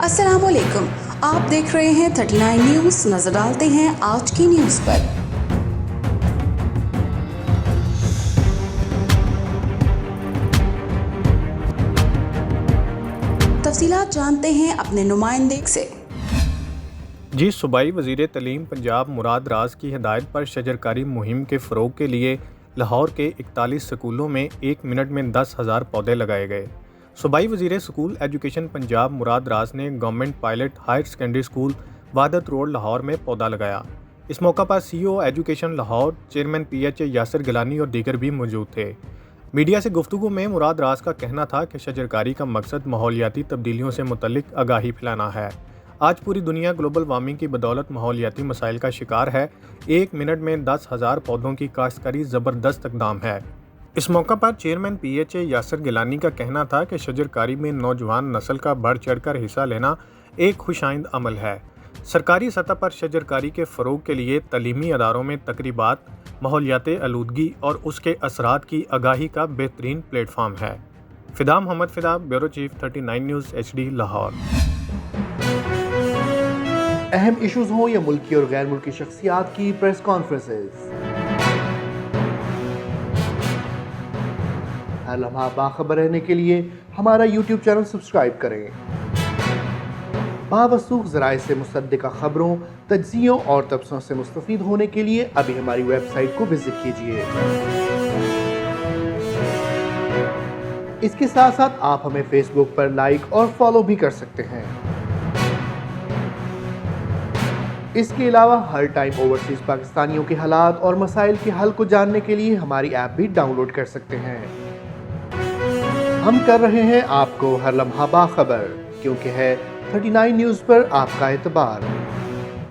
अस्सलाम वालेकुम, आप देख रहे हैं 39 न्यूज़। नजर डालते हैं आज की न्यूज़ पर। तफसीलात जानते हैं अपने नुमाइंदे से। जी, सूबाई वज़ीर तलीम पंजाब मुराद राज की हिदायत पर शजरकारी मुहिम के फ़रोग़ के लिए लाहौर के 41 स्कूलों में 1 मिनट में 10,000 पौधे लगाए गए। सूबाई वज़ीर स्कूल एजुकेशन पंजाब मुराद राज ने government pilot higher secondary school Wahdat road Lahore में पौधा लगाया। इस मौका पर CEO education Lahore, chairman PH Yasir Gilani और दीगर भी मौजूद थे। मीडिया से गुफ्तगू में मुराद राज का कहना था कि शजरकारी का मकसद माहौलियाती तब्दीलियों से मुतल्लिक आगाही फैलाना है। आज पूरी दुनिया ग्लोबल वार्मिंग की बदौलत माहौलियाती मसाइल का शिकार है। 1 मिनट में 10,000 पौधों की काश्तकारी ज़बरदस्त इक़दाम है। इस मौका पर चेयरमैन PH यासिर गिलानी का कहना था कि शजरकारी में नौजवान नस्ल का बढ़ चढ़ कर हिस्सा लेना एक खुशाइंद अमल है। सरकारी सतह पर शजरकारी के फ़रोग़ के लिए तलीमी अदारों में तकरीबात माहौलियाती आलूदगी और उसके असरात की आगाही का बेहतरीन प्लेटफार्म है। Fida Mohammad Fida, bureau chief 39 news HD Lahore. अहम इश्यूज़ हों या मुल्की और गैर मुल्की शख्सियात की प्रेस कॉन्फ्रेंसेस, हर लम्हा बाखबर रहने के लिए हमारा YouTube चैनल सब्सक्राइब करें। बावसूख ज़राए से मुसद्दिक़ा खबरों, तज्ज़ियों और तबसरों से मुस्तफ़ीद होने के लिए अभी हमारी वेबसाइट को विज़िट कीजिए। इसके साथ साथ आप हमें फेसबुक पर लाइक और फॉलो भी कर सकते हैं। इसके अलावा हर टाइम ओवरसीज़ पाकिस्तानियों के हालात और मसाइल के हल को जानने के लिए हमारी ऐप भी डाउनलोड कर सकते हैं। हम कर रहे हैं आपको हर लम्हा बाखबर, क्योंकि है 39 न्यूज़ पर आपका एतबार।